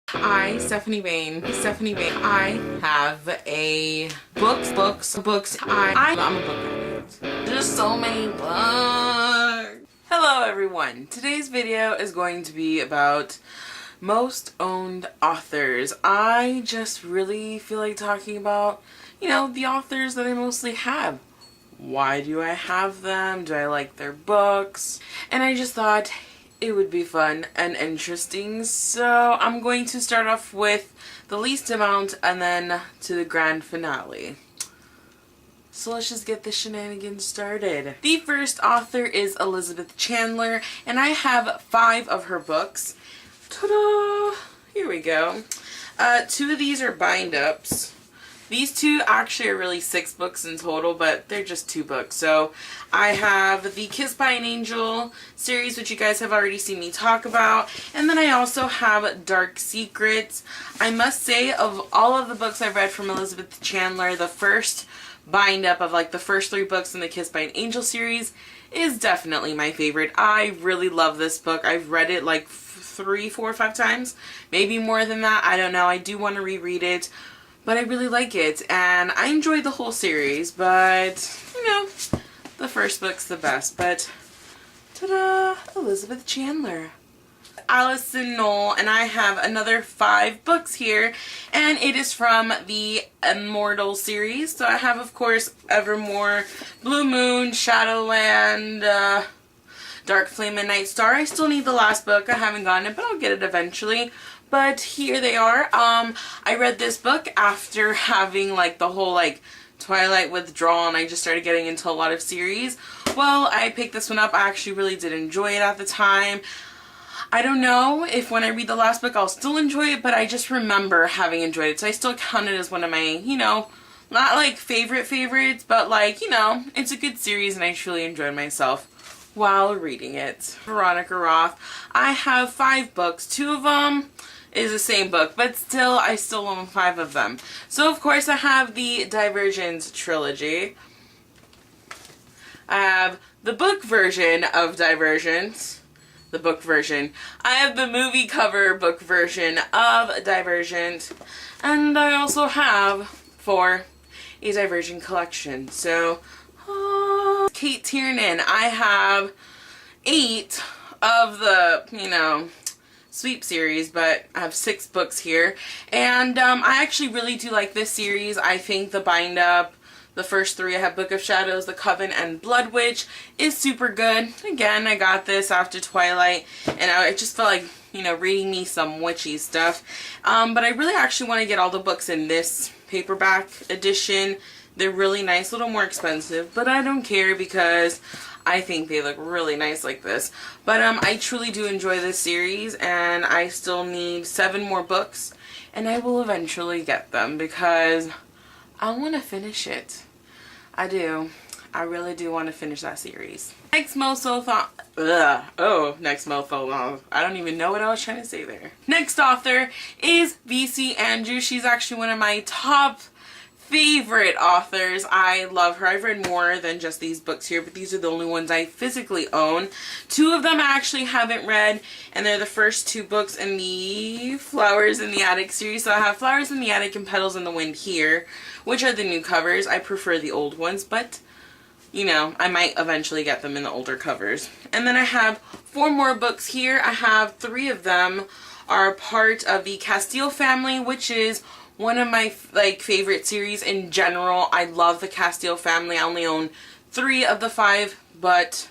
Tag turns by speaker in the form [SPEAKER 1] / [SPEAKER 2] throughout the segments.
[SPEAKER 1] Stephanie Bain, I have a books. I'm a book addict. There's so many books. Hello everyone. Today's video is going to be about most owned authors. I just really feel like talking about, the authors that I mostly have. Why do I have them? Do I like their books? And I just thought it would be fun and interesting, so I'm going to start off with the least amount and then to the grand finale. So let's just get the shenanigans started. The first author is Elizabeth Chandler, and I have 5 of her books. Ta-da! Here we go. 2 of these are bind-ups. These 2 actually are really 6 books in total, but they're just 2 books. So I have the Kiss by an Angel series, which you guys have already seen me talk about. And then I also have Dark Secrets. I must say, of all of the books I've read from Elizabeth Chandler, the first bind up of like the first 3 books in the Kiss by an Angel series is definitely my favorite. I really love this book. I've read it like 3, 4, 5 times, maybe more than that. I don't know. I do want to reread it. But I really like it, and I enjoyed the whole series, but, the first book's the best. But, ta-da, Elizabeth Chandler. Alison Knoll, and I have another 5 books here, and it is from the Immortal series. So I have, of course, Evermore, Blue Moon, Shadowland, Dark Flame, and Night Star. I still need the last book. I haven't gotten it, but I'll get it eventually. But here they are. I read this book after having like the whole Twilight withdrawal, and I just started getting into a lot of series. Well, I picked this one up. I actually really did enjoy it at the time. I don't know if when I read the last book I'll still enjoy it, but I just remember having enjoyed it. So I still count it as one of my, not like favorites, but it's a good series and I truly enjoyed myself while reading it. Veronica Roth. I have 5 books. 2 of them is the same book, but still, I still own 5 of them. So, of course, I have the Divergent trilogy. I have the book version of Divergent. The book version. I have the movie cover book version of Divergent. And I also have for a Divergent collection. So, Kate Tiernan. I have 8 of the, Sweep series, but I have 6 books here, and I actually really do like this series. I think the bind up, the first 3, I have Book of Shadows, The Coven, and Blood Witch, is super good. Again, I got this after Twilight, and I just felt like, reading me some witchy stuff, but I really actually want to get all the books in this paperback edition. They're really nice, a little more expensive, but I don't care because I think they look really nice like this. But I truly do enjoy this series, and I still need 7 more books, and I will eventually get them because I want to finish it. I do. I really do want to finish that series. Next mofo. I don't even know what I was trying to say there. Next author is V.C. Andrews. She's actually one of my top favorite authors. I love her. I've read more than just these books here, but these are the only ones I physically own. 2 of them I actually haven't read, and they're the first 2 books in the Flowers in the Attic series. So I have Flowers in the Attic and Petals in the Wind here, which are the new covers. I prefer the old ones, but I might eventually get them in the older covers. And then I have 4 more books here. I have 3 of them are part of the Castile family, which is one of my favorite series in general. I love the Castile family. I only own 3 of the 5, but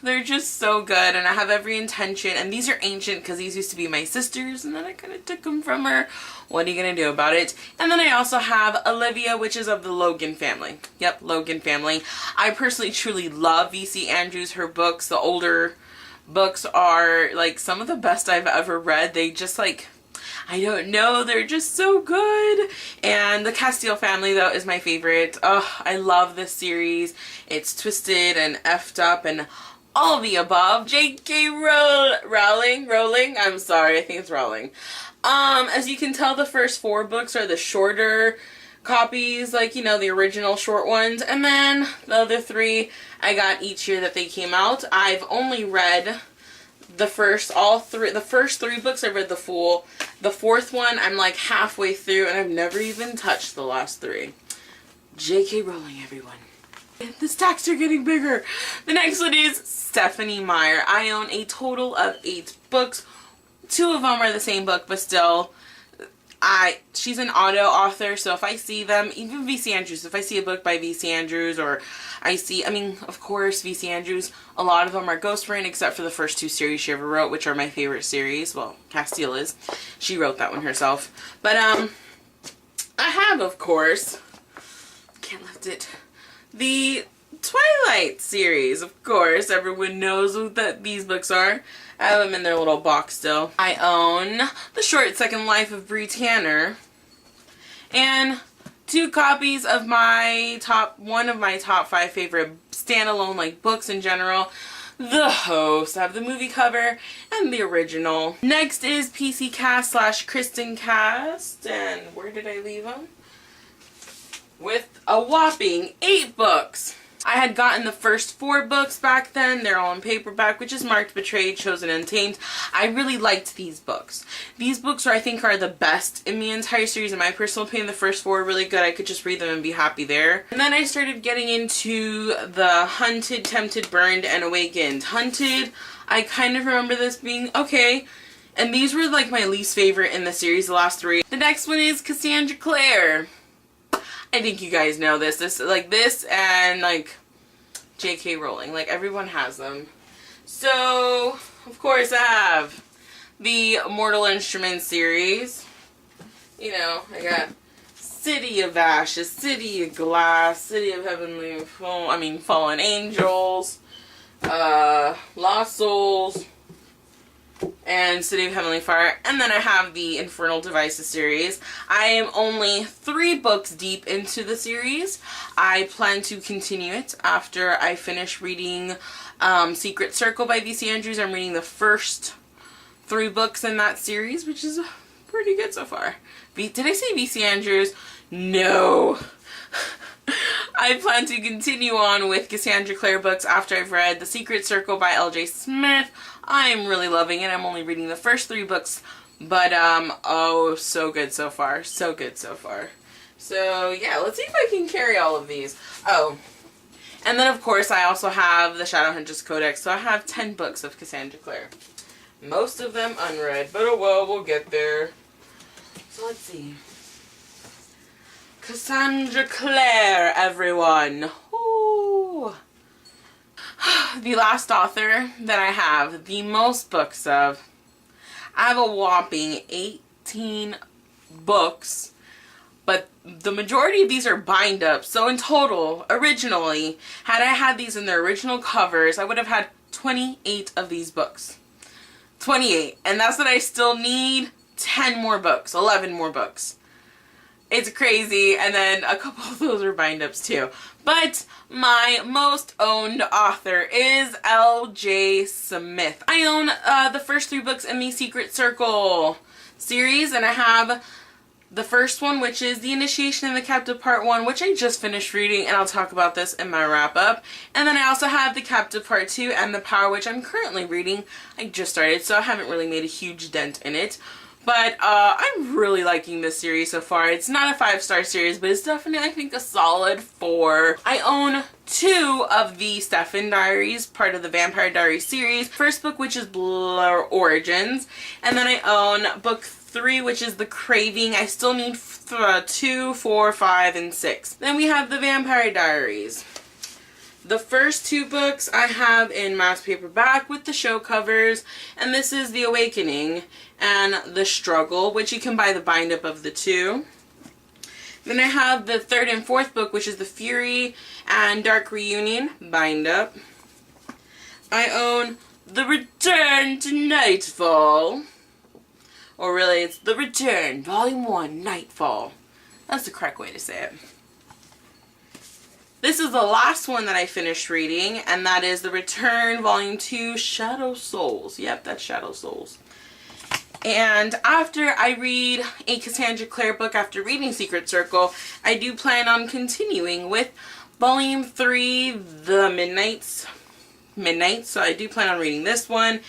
[SPEAKER 1] they're just so good, and I have every intention. And these are ancient because these used to be my sister's, and then I kind of took them from her. What are you gonna do about it? And then I also have Olivia, which is of the Logan family. Yep, Logan family. I personally truly love V.C. Andrews. Her books, the older books, are some of the best I've ever read. They just I don't know, they're just so good. And the Castile family, though, is my favorite. I love this series. It's twisted and effed up and all the above. J.K. Rowling, I'm sorry, I think it's Rowling. As you can tell, the first 4 books are the shorter copies, the original short ones. And then the other 3 I got each year that they came out. I've only read the first three books I've read the full. The fourth one I'm like halfway through and I've never even touched the last three. J.K. Rowling, everyone. The stacks are getting bigger. The next one is Stephenie Meyer. I own a total of 8 books. 2 of them are the same book, but still, she's an author, so if I see them, even V.C. Andrews, if I see a book by V.C. Andrews, or of course, V.C. Andrews, a lot of them are ghostwritten, except for the first 2 series she ever wrote, which are my favorite series. Well, Castile is. She wrote that one herself. But, I have, of course, can't lift it, the Twilight series. Of course, everyone knows what these books are. I have them in their little box still. I own The Short Second Life of Bree Tanner and 2 copies of one of my top 5 favorite standalone like books in general. The Host. I have the movie cover and the original. Next is PC Cast / Kristen Cast, and where did I leave them? With a whopping 8 books. I had gotten the first 4 books back then. They're all in paperback, which is marked Betrayed, Chosen, and Tamed. I really liked these books. These books I think are the best in the entire series. In my personal opinion, the first 4 are really good. I could just read them and be happy there. And then I started getting into the Hunted, Tempted, Burned, and Awakened. Hunted, I kind of remember this being okay. And these were like my least favorite in the series, the last 3. The next one is Cassandra Clare. I think you guys know this. This and like J.K. Rowling. Like everyone has them. So, of course I have the Mortal Instruments series. You know, I got City of Ashes, City of Glass, City of Fallen Angels, Lost Souls, and City of Heavenly Fire. And then I have the Infernal Devices series. I am only 3 books deep into the series. I plan to continue it after I finish reading Secret Circle by V.C. Andrews. I'm reading the first 3 books in that series, which is pretty good so far. Did I say V.C. Andrews? No. I plan to continue on with Cassandra Clare books after I've read The Secret Circle by L.J. Smith. I'm really loving it. I'm only reading the first 3 books, but oh, so good so far. So good so far. So yeah, let's see if I can carry all of these. Oh, and then of course I also have the Shadowhunters Codex, so I have 10 books of Cassandra Clare. Most of them unread, but oh well, we'll get there. So let's see. Cassandra Clare, everyone. Ooh. The last author that I have the most books of. I have a whopping 18 books, but the majority of these are bind-ups. So in total, originally, had I had these in their original covers, I would have had 28 of these books. 28. And that's what I still need. 10 more books. 11 more books. It's crazy, and then a couple of those are bind-ups too. But my most owned author is L.J. Smith. I own the first 3 books in the Secret Circle series, and I have the first one, which is The Initiation and the Captive Part 1, which I just finished reading, and I'll talk about this in my wrap-up. And then I also have The Captive Part 2 and The Power, which I'm currently reading. I just started, so I haven't really made a huge dent in it. But I'm really liking this series so far. It's not a 5-star series, but it's definitely, I think, a solid 4. I own 2 of the Stefan Diaries, part of the Vampire Diaries series. First book, which is Blur Origins. And then I own book 3, which is The Craving. I still need 2, 4, 5, and 6. Then we have the Vampire Diaries. The first 2 books I have in mass paperback with the show covers, and this is The Awakening and The Struggle, which you can buy the bind-up of the 2. Then I have the 3rd and 4th book, which is The Fury and Dark Reunion bind-up. I own The Return to Nightfall, or really it's The Return, Volume 1, Nightfall. That's the correct way to say it. This is the last one that I finished reading, and that is The Return, Volume 2, Shadow Souls. Yep, that's Shadow Souls. And after I read a Cassandra Clare book, after reading Secret Circle, I do plan on continuing with Volume 3, The Midnight. So I do plan on reading this one.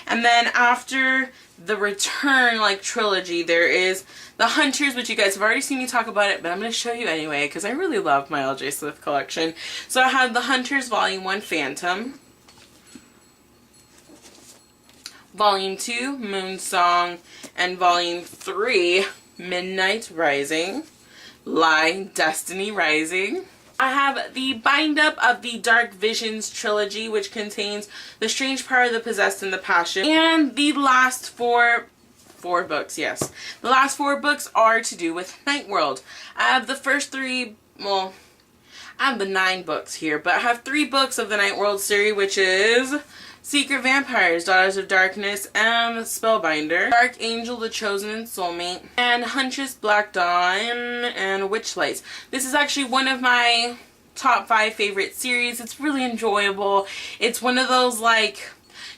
[SPEAKER 1] And then after the Return like trilogy, there is the Hunters, which you guys have already seen me talk about it, but I'm going to show you anyway because I really love my L.J. Smith collection. So I have the Hunters Volume 1 Phantom, Volume 2 Moon Song, and Volume 3 Midnight Rising, Lie, Destiny Rising. I have the bind up of the Dark Visions trilogy, which contains The Strange Power of the Possessed and the Passion. And the last four books, yes. The last 4 books are to do with Night World. I have the first 3, well, I have the 9 books here, but I have 3 books of the Night World series, which is Secret Vampires, Daughters of Darkness, and Spellbinder, Dark Angel, The Chosen and Soulmate, and Huntress, Black Dawn, and Witchlights. This is actually one of my top 5 favorite series. It's really enjoyable. It's one of those like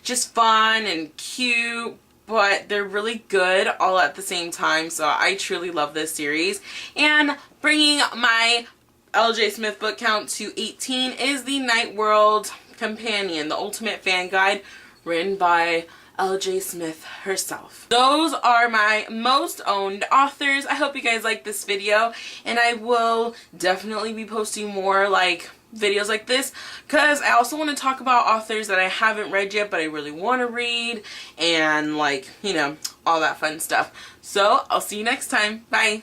[SPEAKER 1] just fun and cute, but they're really good all at the same time. So I truly love this series. And bringing my L.J. Smith book count to 18 is the Night World Companion, the Ultimate Fan Guide, written by L.J. Smith herself. Those are my most owned authors. I hope you guys like this video, and I will definitely be posting more like videos like this because I also want to talk about authors that I haven't read yet but I really want to read, and like, you know, all that fun stuff. So I'll see you next time. Bye.